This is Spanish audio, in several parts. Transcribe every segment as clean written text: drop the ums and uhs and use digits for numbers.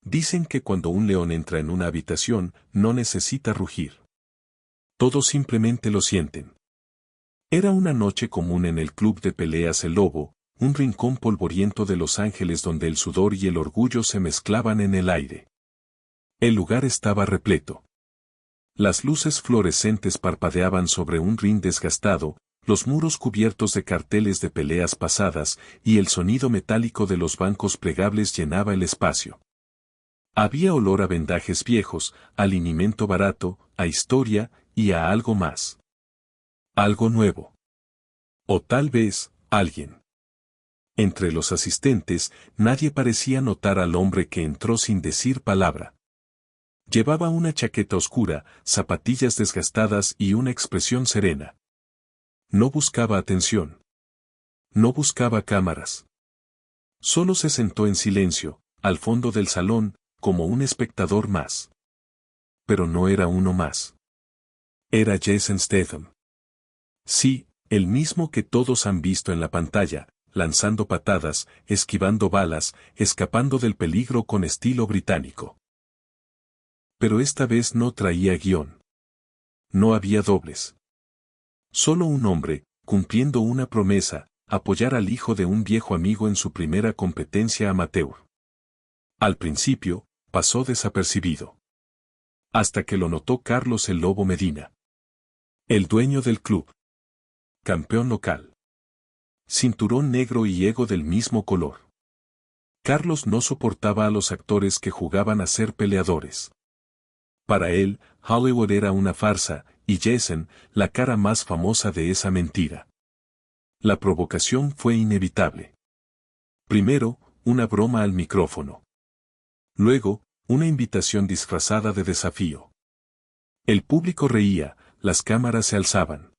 Dicen que cuando un león entra en una habitación, no necesita rugir. Todos simplemente lo sienten. Era una noche común en el club de peleas El Lobo, un rincón polvoriento de Los Ángeles donde el sudor y el orgullo se mezclaban en el aire. El lugar estaba repleto. Las luces fluorescentes parpadeaban sobre un ring desgastado, los muros cubiertos de carteles de peleas pasadas, y el sonido metálico de los bancos plegables llenaba el espacio. Había olor a vendajes viejos, a linimento barato, a historia, y a algo más. Algo nuevo. O tal vez, alguien. Entre los asistentes, nadie parecía notar al hombre que entró sin decir palabra. Llevaba una chaqueta oscura, zapatillas desgastadas y una expresión serena. No buscaba atención. No buscaba cámaras. Solo se sentó en silencio, al fondo del salón, como un espectador más. Pero no era uno más. Era Jason Statham. Sí, el mismo que todos han visto en la pantalla, lanzando patadas, esquivando balas, escapando del peligro con estilo británico. Pero esta vez no traía guión. No había dobles. Solo un hombre, cumpliendo una promesa, apoyar al hijo de un viejo amigo en su primera competencia amateur. Al principio, pasó desapercibido. Hasta que lo notó Carlos el Lobo Medina. El dueño del club. Campeón local. Cinturón negro y ego del mismo color. Carlos no soportaba a los actores que jugaban a ser peleadores. Para él, Hollywood era una farsa, y Jason, la cara más famosa de esa mentira. La provocación fue inevitable. Primero, una broma al micrófono. Luego, una invitación disfrazada de desafío. El público reía, las cámaras se alzaban.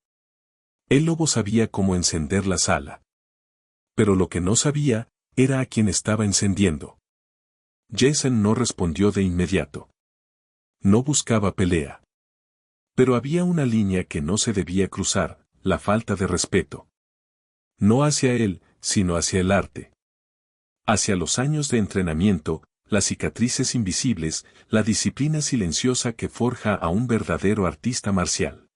El Lobo sabía cómo encender la sala. Pero lo que no sabía, era a quien estaba encendiendo. Jason no respondió de inmediato. No buscaba pelea. Pero había una línea que no se debía cruzar, la falta de respeto. No hacia él, sino hacia el arte. Hacia los años de entrenamiento, las cicatrices invisibles, la disciplina silenciosa que forja a un verdadero artista marcial.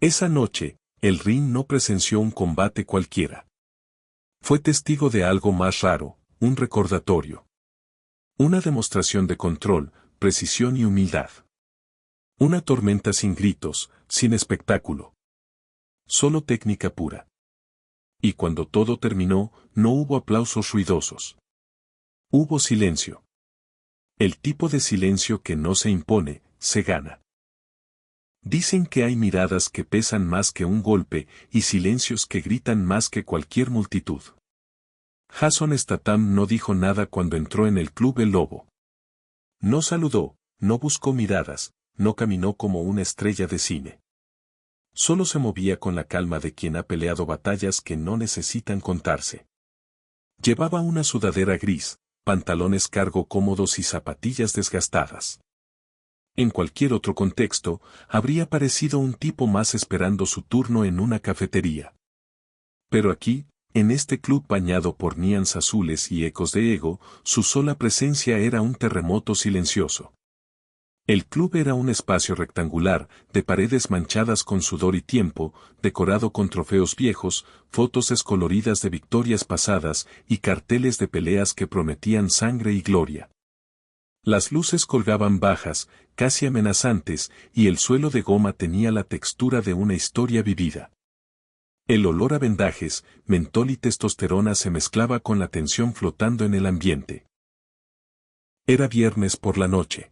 Esa noche, el ring no presenció un combate cualquiera. Fue testigo de algo más raro, un recordatorio. Una demostración de control, precisión y humildad. Una tormenta sin gritos, sin espectáculo. Solo técnica pura. Y cuando todo terminó, no hubo aplausos ruidosos. Hubo silencio. El tipo de silencio que no se impone, se gana. Dicen que hay miradas que pesan más que un golpe y silencios que gritan más que cualquier multitud. Jason Statham no dijo nada cuando entró en el club El Lobo. No saludó, no buscó miradas, no caminó como una estrella de cine. Solo se movía con la calma de quien ha peleado batallas que no necesitan contarse. Llevaba una sudadera gris, pantalones cargo cómodos y zapatillas desgastadas. En cualquier otro contexto, habría parecido un tipo más esperando su turno en una cafetería. Pero aquí, en este club bañado por neons azules y ecos de ego, su sola presencia era un terremoto silencioso. El club era un espacio rectangular, de paredes manchadas con sudor y tiempo, decorado con trofeos viejos, fotos descoloridas de victorias pasadas y carteles de peleas que prometían sangre y gloria. Las luces colgaban bajas, casi amenazantes, y el suelo de goma tenía la textura de una historia vivida. El olor a vendajes, mentol y testosterona se mezclaba con la tensión flotando en el ambiente. Era viernes por la noche.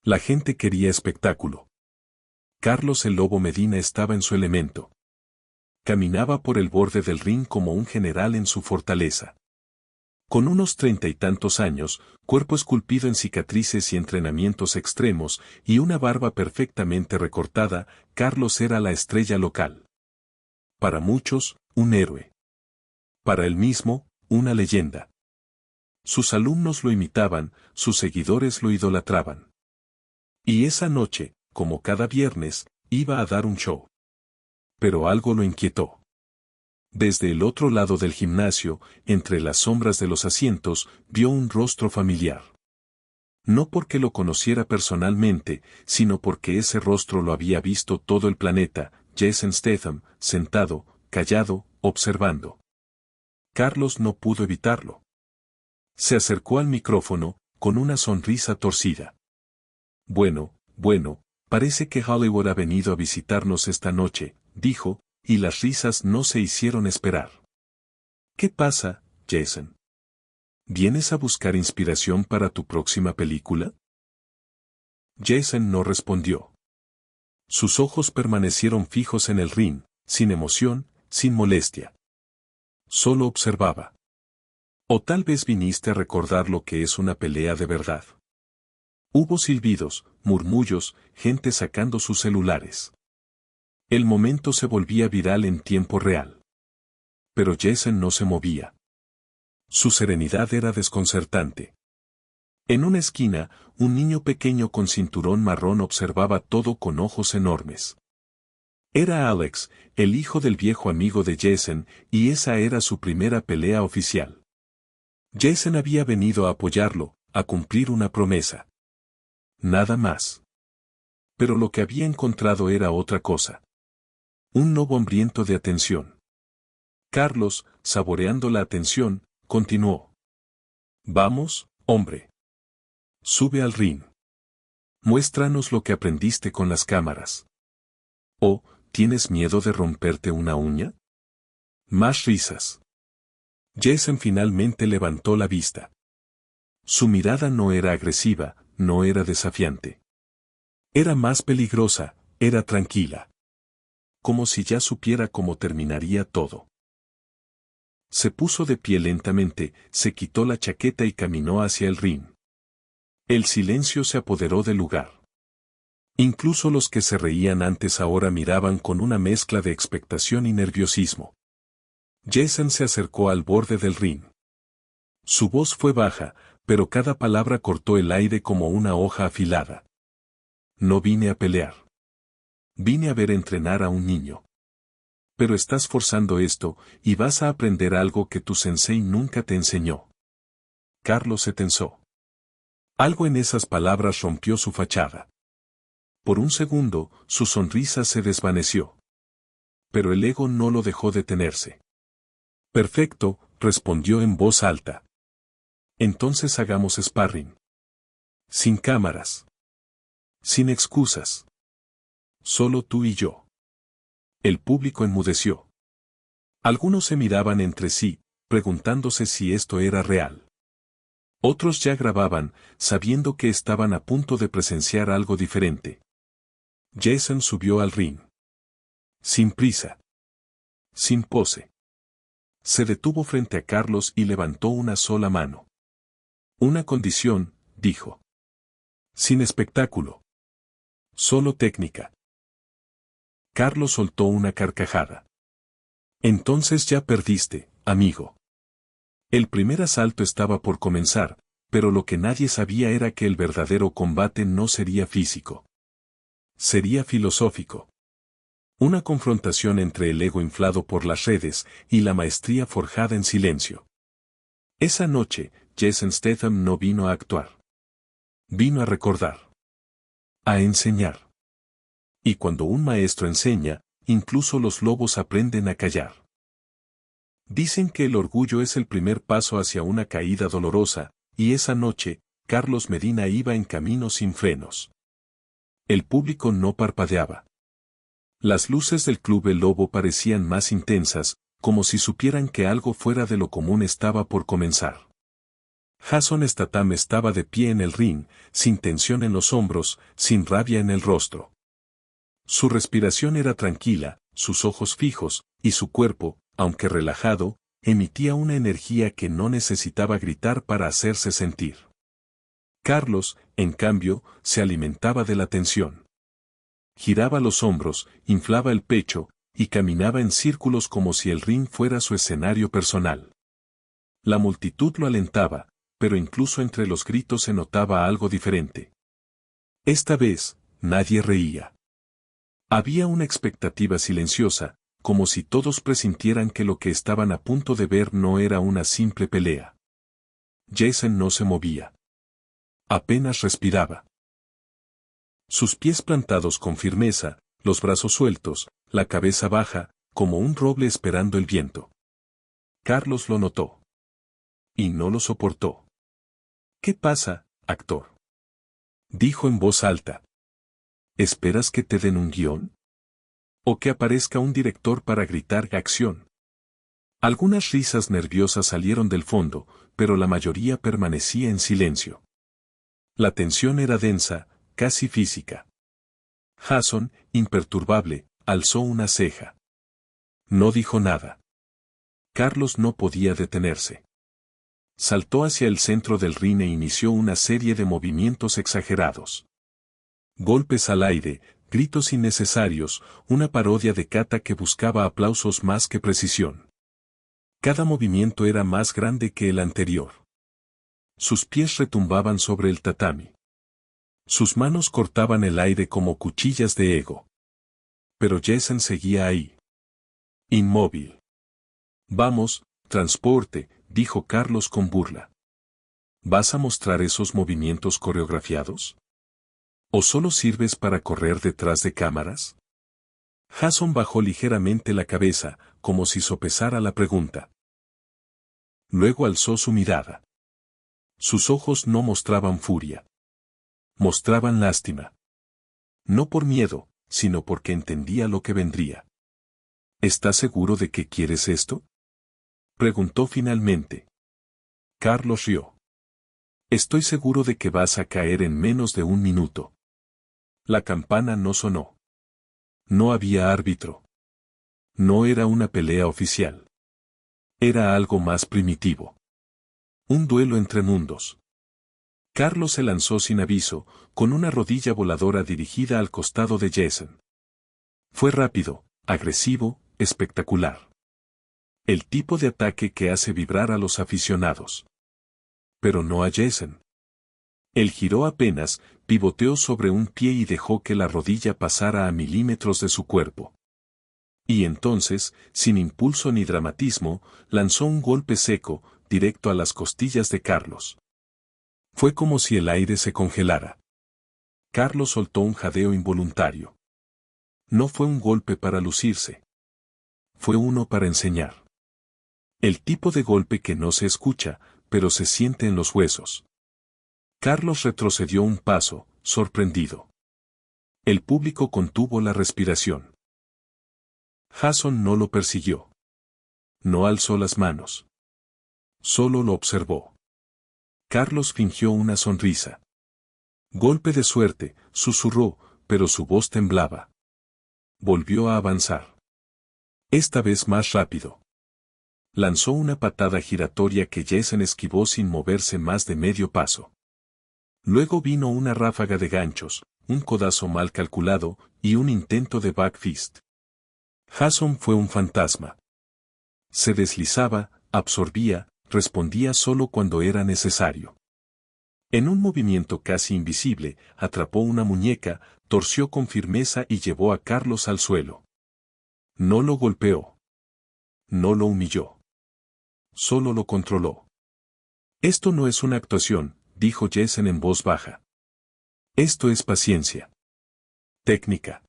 La gente quería espectáculo. Carlos el Lobo Medina estaba en su elemento. Caminaba por el borde del ring como un general en su fortaleza. Con unos 30 y tantos años, cuerpo esculpido en cicatrices y entrenamientos extremos, y una barba perfectamente recortada, Carlos era la estrella local. Para muchos, un héroe. Para él mismo, una leyenda. Sus alumnos lo imitaban, sus seguidores lo idolatraban. Y esa noche, como cada viernes, iba a dar un show. Pero algo lo inquietó. Desde el otro lado del gimnasio, entre las sombras de los asientos, vio un rostro familiar. No porque lo conociera personalmente, sino porque ese rostro lo había visto todo el planeta, Jason Statham, sentado, callado, observando. Carlos no pudo evitarlo. Se acercó al micrófono, con una sonrisa torcida. Bueno, parece que Hollywood ha venido a visitarnos esta noche, dijo, y las risas no se hicieron esperar. ¿Qué pasa, Jason? ¿Vienes a buscar inspiración para tu próxima película? Jason no respondió. Sus ojos permanecieron fijos en el ring, sin emoción, sin molestia. Solo observaba. O tal vez viniste a recordar lo que es una pelea de verdad. Hubo silbidos, murmullos, gente sacando sus celulares. El momento se volvía viral en tiempo real. Pero Jason no se movía. Su serenidad era desconcertante. En una esquina, un niño pequeño con cinturón marrón observaba todo con ojos enormes. Era Alex, el hijo del viejo amigo de Jason, y esa era su primera pelea oficial. Jason había venido a apoyarlo, a cumplir una promesa. Nada más. Pero lo que había encontrado era otra cosa. Un lobo hambriento de atención. Carlos, saboreando la atención, continuó. Vamos, hombre. Sube al ring. Muéstranos lo que aprendiste con las cámaras. ¿O, tienes miedo de romperte una uña? Más risas. Jason finalmente levantó la vista. Su mirada no era agresiva, no era desafiante. Era más peligrosa, era tranquila. Como si ya supiera cómo terminaría todo. Se puso de pie lentamente, se quitó la chaqueta y caminó hacia el ring. El silencio se apoderó del lugar. Incluso los que se reían antes ahora miraban con una mezcla de expectación y nerviosismo. Jason se acercó al borde del ring. Su voz fue baja, pero cada palabra cortó el aire como una hoja afilada. No vine a pelear. Vine a ver entrenar a un niño. Pero estás forzando esto, y vas a aprender algo que tu sensei nunca te enseñó. Carlos se tensó. Algo en esas palabras rompió su fachada. Por un segundo, su sonrisa se desvaneció. Pero el ego no lo dejó detenerse. Perfecto, respondió en voz alta. Entonces hagamos sparring. Sin cámaras. Sin excusas. Solo tú y yo. El público enmudeció. Algunos se miraban entre sí, preguntándose si esto era real. Otros ya grababan, sabiendo que estaban a punto de presenciar algo diferente. Jason subió al ring. Sin prisa. Sin pose. Se detuvo frente a Carlos y levantó una sola mano. Una condición, dijo. Sin espectáculo. Solo técnica. Carlos soltó una carcajada. Entonces ya perdiste, amigo. El primer asalto estaba por comenzar, pero lo que nadie sabía era que el verdadero combate no sería físico. Sería filosófico. Una confrontación entre el ego inflado por las redes y la maestría forjada en silencio. Esa noche, Jason Statham no vino a actuar. Vino a recordar. A enseñar. Y cuando un maestro enseña, incluso los lobos aprenden a callar. Dicen que el orgullo es el primer paso hacia una caída dolorosa, y esa noche, Carlos Medina iba en camino sin frenos. El público no parpadeaba. Las luces del Club El Lobo parecían más intensas, como si supieran que algo fuera de lo común estaba por comenzar. Jason Statham estaba de pie en el ring, sin tensión en los hombros, sin rabia en el rostro. Su respiración era tranquila, sus ojos fijos, y su cuerpo, aunque relajado, emitía una energía que no necesitaba gritar para hacerse sentir. Carlos, en cambio, se alimentaba de la tensión. Giraba los hombros, inflaba el pecho, y caminaba en círculos como si el ring fuera su escenario personal. La multitud lo alentaba, pero incluso entre los gritos se notaba algo diferente. Esta vez, nadie reía. Había una expectativa silenciosa, como si todos presintieran que lo que estaban a punto de ver no era una simple pelea. Jason no se movía. Apenas respiraba. Sus pies plantados con firmeza, los brazos sueltos, la cabeza baja, como un roble esperando el viento. Carlos lo notó. Y no lo soportó. «¿Qué pasa, actor?», dijo en voz alta. «¿Esperas que te den un guión? ¿O que aparezca un director para gritar acción?». Algunas risas nerviosas salieron del fondo, pero la mayoría permanecía en silencio. La tensión era densa, casi física. Jason, imperturbable, alzó una ceja. No dijo nada. Carlos no podía detenerse. Saltó hacia el centro del ring e inició una serie de movimientos exagerados. Golpes al aire, gritos innecesarios, una parodia de kata que buscaba aplausos más que precisión. Cada movimiento era más grande que el anterior. Sus pies retumbaban sobre el tatami. Sus manos cortaban el aire como cuchillas de ego. Pero Jason seguía ahí. Inmóvil. «Vamos, transporte», dijo Carlos con burla. «¿Vas a mostrar esos movimientos coreografiados? ¿O solo sirves para correr detrás de cámaras?». Jason bajó ligeramente la cabeza, como si sopesara la pregunta. Luego alzó su mirada. Sus ojos no mostraban furia. Mostraban lástima. No por miedo, sino porque entendía lo que vendría. «¿Estás seguro de que quieres esto?», preguntó finalmente. Carlos rió. «Estoy seguro de que vas a caer en menos de un minuto». La campana no sonó. No había árbitro. No era una pelea oficial. Era algo más primitivo. Un duelo entre mundos. Carlos se lanzó sin aviso, con una rodilla voladora dirigida al costado de Jason. Fue rápido, agresivo, espectacular. El tipo de ataque que hace vibrar a los aficionados. Pero no a Jason. Él giró apenas, pivoteó sobre un pie y dejó que la rodilla pasara a milímetros de su cuerpo. Y entonces, sin impulso ni dramatismo, lanzó un golpe seco, directo a las costillas de Carlos. Fue como si el aire se congelara. Carlos soltó un jadeo involuntario. No fue un golpe para lucirse. Fue uno para enseñar. El tipo de golpe que no se escucha, pero se siente en los huesos. Carlos retrocedió un paso, sorprendido. El público contuvo la respiración. Jason no lo persiguió. No alzó las manos. Solo lo observó. Carlos fingió una sonrisa. «Golpe de suerte», susurró, pero su voz temblaba. Volvió a avanzar. Esta vez más rápido. Lanzó una patada giratoria que Jason esquivó sin moverse más de medio paso. Luego vino una ráfaga de ganchos, un codazo mal calculado, y un intento de back fist. Jason fue un fantasma. Se deslizaba, absorbía, respondía solo cuando era necesario. En un movimiento casi invisible, atrapó una muñeca, torció con firmeza y llevó a Carlos al suelo. No lo golpeó. No lo humilló. Solo lo controló. «Esto no es una actuación», dijo Jason en voz baja. «Esto es paciencia. Técnica.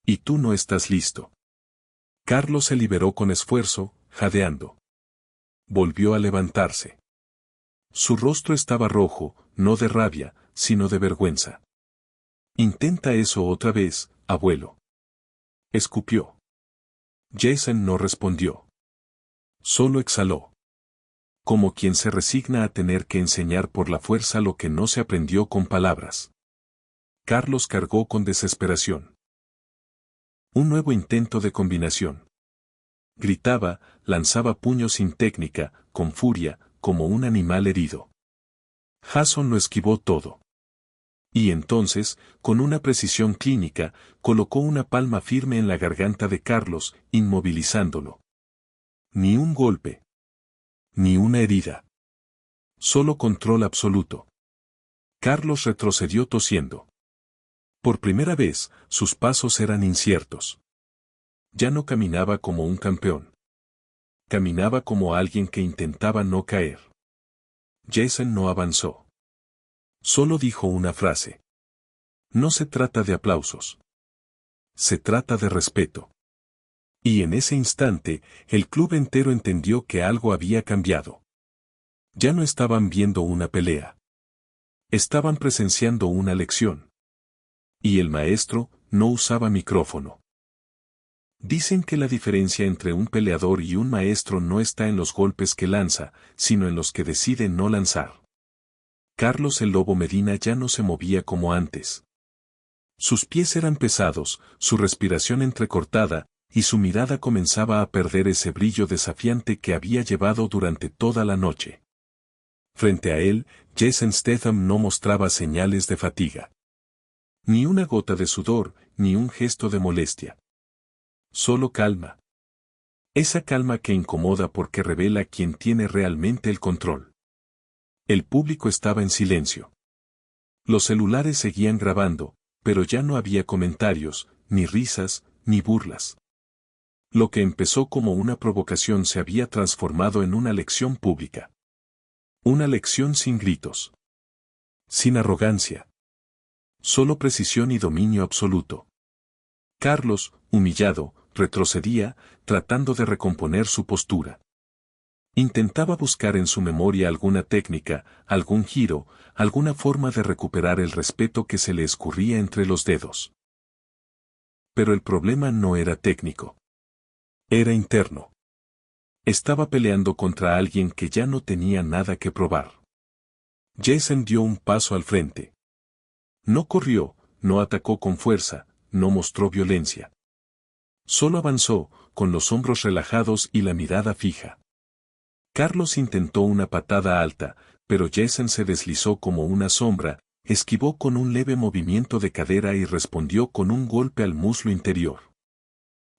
Y tú no estás listo». Carlos se liberó con esfuerzo, jadeando. Volvió a levantarse. Su rostro estaba rojo, no de rabia, sino de vergüenza. «Intenta eso otra vez, abuelo». Escupió. Jason no respondió. Solo exhaló. Como quien se resigna a tener que enseñar por la fuerza lo que no se aprendió con palabras. Carlos cargó con desesperación. Un nuevo intento de combinación. Gritaba, lanzaba puños sin técnica, con furia, como un animal herido. Jason lo esquivó todo. Y entonces, con una precisión clínica, colocó una palma firme en la garganta de Carlos, inmovilizándolo. Ni un golpe. Ni una herida. Solo control absoluto. Carlos retrocedió tosiendo. Por primera vez, sus pasos eran inciertos. Ya no caminaba como un campeón. Caminaba como alguien que intentaba no caer. Jason no avanzó. Solo dijo una frase. No se trata de aplausos. Se trata de respeto. Y en ese instante, el club entero entendió que algo había cambiado. Ya no estaban viendo una pelea. Estaban presenciando una lección. Y el maestro no usaba micrófono. Dicen que la diferencia entre un peleador y un maestro no está en los golpes que lanza, sino en los que decide no lanzar. Carlos el Lobo Medina ya no se movía como antes. Sus pies eran pesados, su respiración entrecortada, y su mirada comenzaba a perder ese brillo desafiante que había llevado durante toda la noche. Frente a él, Jason Statham no mostraba señales de fatiga. Ni una gota de sudor, ni un gesto de molestia. Solo calma. Esa calma que incomoda porque revela quién tiene realmente el control. El público estaba en silencio. Los celulares seguían grabando, pero ya no había comentarios, ni risas, ni burlas. Lo que empezó como una provocación se había transformado en una lección pública. Una lección sin gritos. Sin arrogancia. Solo precisión y dominio absoluto. Carlos, humillado, retrocedía, tratando de recomponer su postura. Intentaba buscar en su memoria alguna técnica, algún giro, alguna forma de recuperar el respeto que se le escurría entre los dedos. Pero el problema no era técnico. Era interno. Estaba peleando contra alguien que ya no tenía nada que probar. Jason dio un paso al frente. No corrió, no atacó con fuerza, no mostró violencia. Solo avanzó, con los hombros relajados y la mirada fija. Carlos intentó una patada alta, pero Jason se deslizó como una sombra, esquivó con un leve movimiento de cadera y respondió con un golpe al muslo interior.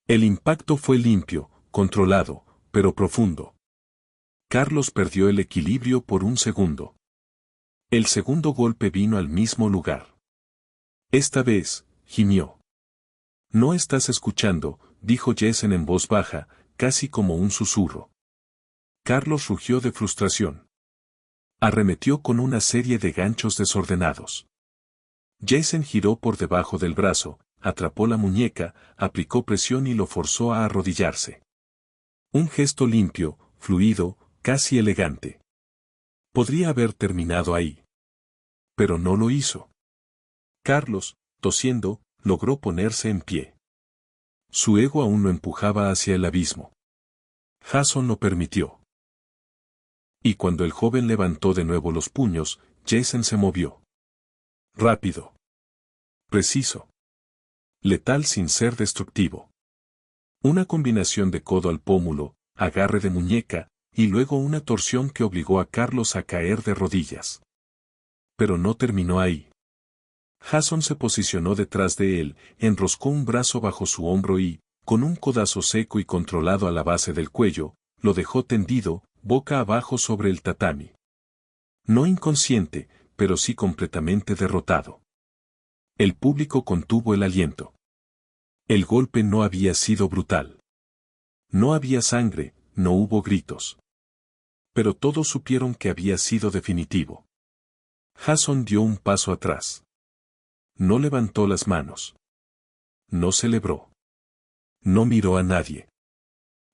El impacto fue limpio, controlado, pero profundo. Carlos perdió el equilibrio por un segundo. El segundo golpe vino al mismo lugar. Esta vez, gimió. No estás escuchando, dijo Jason en voz baja, casi como un susurro. Carlos rugió de frustración. Arremetió con una serie de ganchos desordenados. Jason giró por debajo del brazo, atrapó la muñeca, aplicó presión y lo forzó a arrodillarse. Un gesto limpio, fluido, casi elegante. Podría haber terminado ahí. Pero no lo hizo. Carlos, tosiendo, logró ponerse en pie. Su ego aún lo empujaba hacia el abismo. Jason lo permitió. Y cuando el joven levantó de nuevo los puños, Jason se movió. Rápido. Preciso. Letal sin ser destructivo. Una combinación de codo al pómulo, agarre de muñeca, y luego una torsión que obligó a Carlos a caer de rodillas. Pero no terminó ahí. Jason se posicionó detrás de él, enroscó un brazo bajo su hombro y, con un codazo seco y controlado a la base del cuello, lo dejó tendido, boca abajo sobre el tatami. No inconsciente, pero sí completamente derrotado. El público contuvo el aliento. El golpe no había sido brutal. No había sangre, no hubo gritos. Pero todos supieron que había sido definitivo. Jason dio un paso atrás. No levantó las manos. No celebró. No miró a nadie.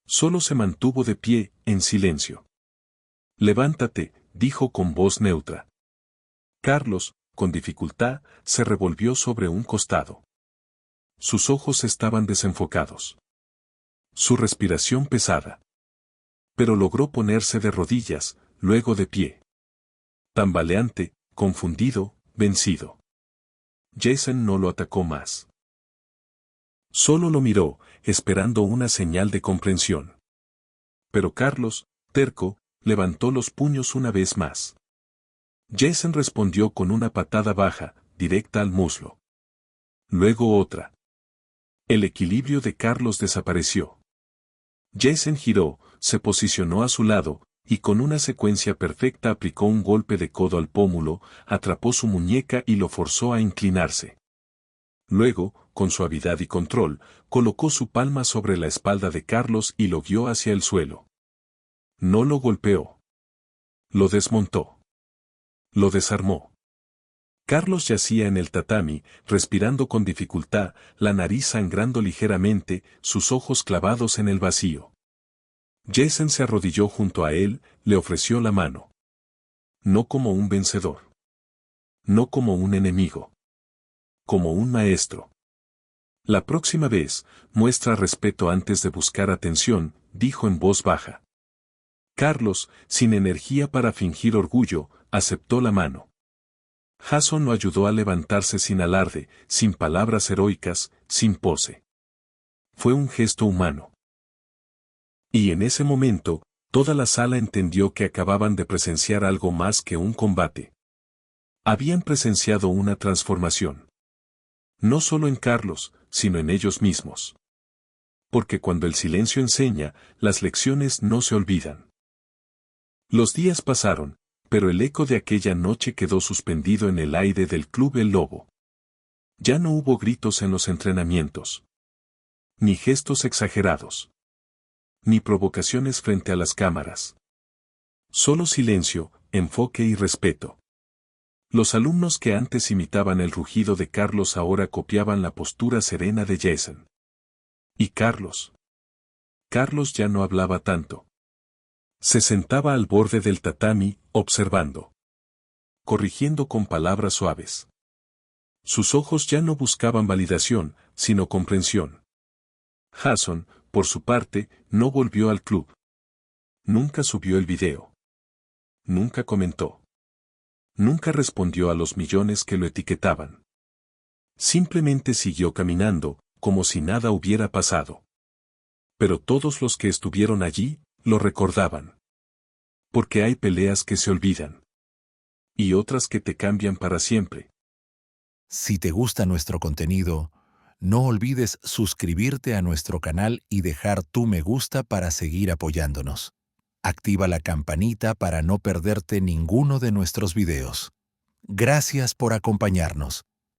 Solo se mantuvo de pie, en silencio. Levántate, dijo con voz neutra. Carlos, con dificultad, se revolvió sobre un costado. Sus ojos estaban desenfocados. Su respiración pesada. Pero logró ponerse de rodillas, luego de pie. Tambaleante, confundido, vencido. Jason no lo atacó más. Solo lo miró, esperando una señal de comprensión. Pero Carlos, terco, levantó los puños una vez más. Jason respondió con una patada baja, directa al muslo. Luego otra. El equilibrio de Carlos desapareció. Jason giró, se posicionó a su lado, y con una secuencia perfecta aplicó un golpe de codo al pómulo, atrapó su muñeca y lo forzó a inclinarse. Luego, con suavidad y control, colocó su palma sobre la espalda de Carlos y lo guió hacia el suelo. No lo golpeó. Lo desmontó. Lo desarmó. Carlos yacía en el tatami, respirando con dificultad, la nariz sangrando ligeramente, sus ojos clavados en el vacío. Jason se arrodilló junto a él, le ofreció la mano. No como un vencedor. No como un enemigo. Como un maestro. La próxima vez, muestra respeto antes de buscar atención, dijo en voz baja. Carlos, sin energía para fingir orgullo, aceptó la mano. Jason lo ayudó a levantarse sin alarde, sin palabras heroicas, sin pose. Fue un gesto humano. Y en ese momento, toda la sala entendió que acababan de presenciar algo más que un combate. Habían presenciado una transformación. No solo en Carlos, sino en ellos mismos. Porque cuando el silencio enseña, las lecciones no se olvidan. Los días pasaron, pero el eco de aquella noche quedó suspendido en el aire del Club El Lobo. Ya no hubo gritos en los entrenamientos. Ni gestos exagerados. Ni provocaciones frente a las cámaras. Solo silencio, enfoque y respeto. Los alumnos que antes imitaban el rugido de Carlos ahora copiaban la postura serena de Jason. ¿Y Carlos? Carlos ya no hablaba tanto. Se sentaba al borde del tatami, observando. Corrigiendo con palabras suaves. Sus ojos ya no buscaban validación, sino comprensión. Jason, por su parte, no volvió al club. Nunca subió el video. Nunca comentó. Nunca respondió a los millones que lo etiquetaban. Simplemente siguió caminando, como si nada hubiera pasado. Pero todos los que estuvieron allí, lo recordaban. Porque hay peleas que se olvidan. Y otras que te cambian para siempre. Si te gusta nuestro contenido, no olvides suscribirte a nuestro canal y dejar tu me gusta para seguir apoyándonos. Activa la campanita para no perderte ninguno de nuestros videos. Gracias por acompañarnos.